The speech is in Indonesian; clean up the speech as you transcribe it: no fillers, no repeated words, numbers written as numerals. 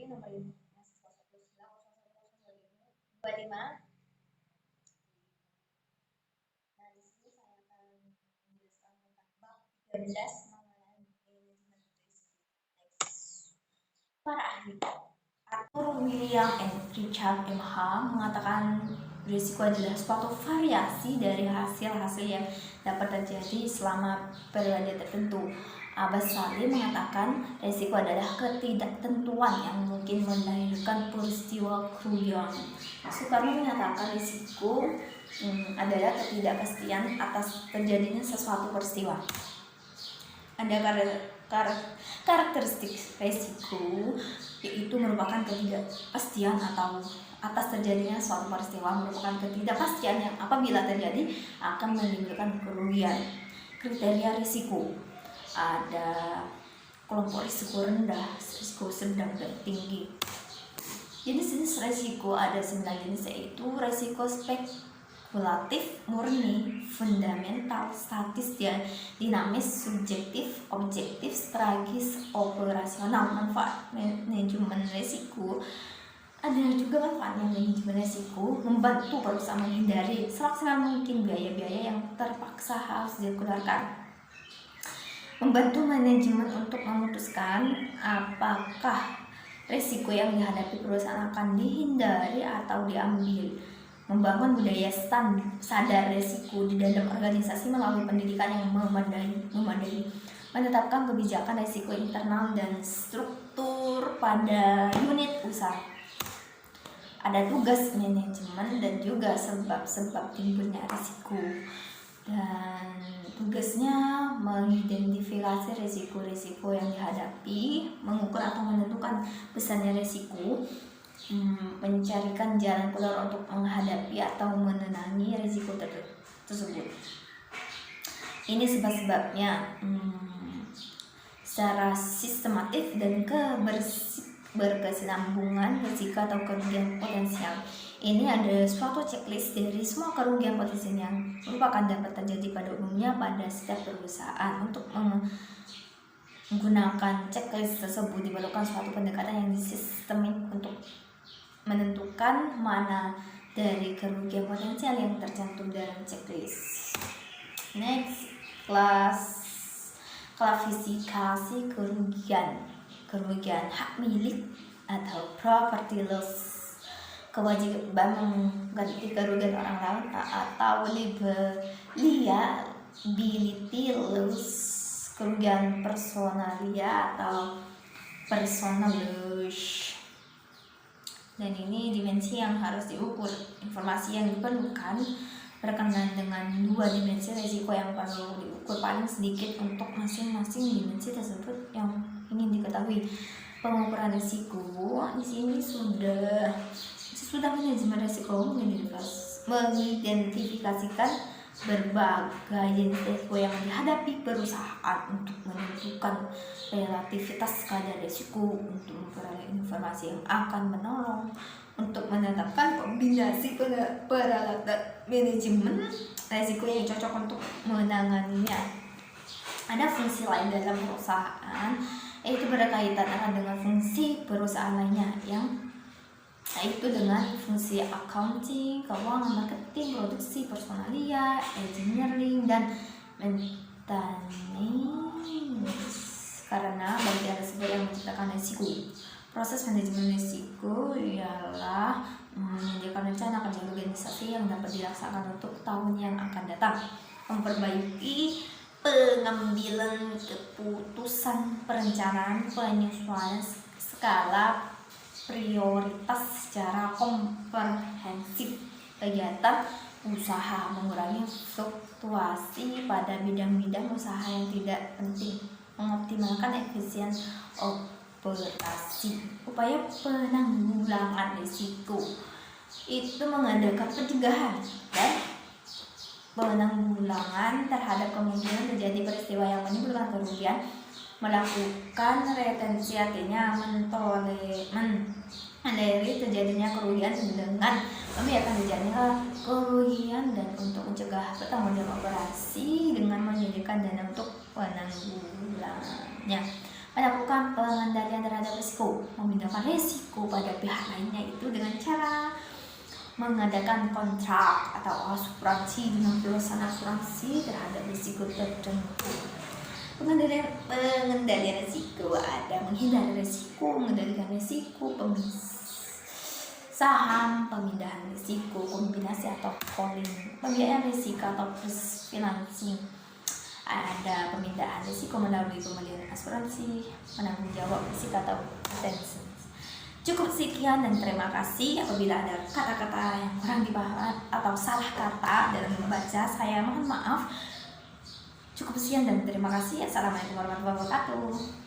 nomor mahasiswa 11.01.2025. Nah, di sini saya akan menjelaskan tentang bab 13 mengenai manajemen risiko. Para ahli Arthur William and Richard M. Hall mengatakan risiko adalah suatu variasi dari hasil-hasil yang dapat terjadi selama periode tertentu. Abbas Salim mengatakan risiko adalah ketidaktentuan yang mungkin melahirkan peristiwa kerugian. Soekarno menyatakan risiko adalah ketidakpastian atas terjadinya sesuatu peristiwa. Ada karakteristik risiko yaitu merupakan ketidakpastian atau atas terjadinya suatu peristiwa, merupakan ketidakpastian yang apabila terjadi akan menimbulkan kerugian. Kriteria risiko ada kelompok risiko rendah, risiko sedang dan tinggi. Jenis-jenis risiko ada 9 jenis, yaitu risiko spekulatif, murni, fundamental, statis, dinamis, subjektif, objektif, strategis, operasional. Manfaat manajemen risiko ada juga manfaatnya. Manajemen risiko membantu perusahaan menghindari semaksimal mungkin biaya-biaya yang terpaksa harus dikeluarkan. Membantu manajemen untuk memutuskan apakah risiko yang dihadapi perusahaan akan dihindari atau diambil. Membangun budaya sadar risiko di dalam organisasi melalui pendidikan yang memadai. Menetapkan kebijakan risiko internal dan struktur pada unit usaha. Ada tugas manajemen dan juga sebab-sebab timbulnya risiko. Dan tugasnya mengidentifikasi risiko-risiko yang dihadapi, mengukur atau menentukan besarnya risiko, mencarikan jalan keluar untuk menghadapi atau menenangi risiko tersebut. Ini sebab-sebabnya secara sistematif dan berkesinambungan risiko atau kerugian potensial. Ini ada suatu checklist dari semua kerugian potensial yang merupakan dapat terjadi pada umumnya pada setiap perusahaan. Untuk menggunakan checklist tersebut diperlukan suatu pendekatan yang sistemik untuk menentukan mana dari kerugian potensial yang tercantum dalam checklist. Next, klasifikasi kerugian hak milik atau property loss, kewajiban mengganti kerugian orang lain atau liability loss, kerugian personalia atau personal loss. Dan ini dimensi yang harus diukur. Informasi yang diperlukan berkenaan dengan 2 dimensi risiko yang perlu diukur paling sedikit untuk masing-masing dimensi tersebut yang ingin diketahui. Pengukuran risiko di sini sudah manajemen risiko mengidentifikasikan berbagai jenis risiko yang dihadapi perusahaan untuk menentukan relativitas kadar risiko, untuk memperoleh informasi yang akan menolong untuk menetapkan kombinasi peralatan manajemen risiko yang cocok untuk menanganinya. Ada fungsi lain dalam perusahaan, yaitu berkaitan akan dengan fungsi perusahaan lainnya, yaitu dengan fungsi accounting, keuangan, marketing, produksi, personalia, engineering, dan maintenance. Karena bagian tersebut yang menciptakan risiko. Proses manajemen risiko ialah menyediakan rencana kerja organisasi yang dapat dilaksanakan untuk tahun yang akan datang, memperbaiki pengambilan keputusan, perencanaan, penyesuaian skala prioritas secara komprehensif kegiatan usaha, mengurangi fluktuasi pada bidang-bidang usaha yang tidak penting, mengoptimalkan efisien operasi. Upaya penanggulangan risiko itu mengadakan pencegahan dan penanggulangan terhadap kemungkinan terjadi peristiwa yang menimbulkan kerugian, melakukan retensi, artinya mentolerir terjadinya kerugian dengan membiarkan terjadinya kerugian, dan untuk mencegah pertanggungjawaban operasi dengan menyediakan dana untuk penanggulangannya. Melakukan pengendalian terhadap risiko, memindahkan risiko pada pihak lainnya itu dengan cara mengadakan kontrak atau asuransi dengan perusahaan asuransi terhadap risiko tertentu. Pengendalian risiko ada menghindari risiko, mengendalikan risiko, saham, pemindahan risiko, kombinasi atau pooling, pembiayaan risiko atau financing. Ada pemindahan risiko melalui pembelian asuransi, menanggung jawab risiko atau retention. Cukup sekian dan terima kasih. Apabila ada kata-kata yang kurang dipahami atau salah kata dalam membaca, saya mohon maaf. Cukup sekian dan terima kasih. Assalamualaikum warahmatullahi wabarakatuh.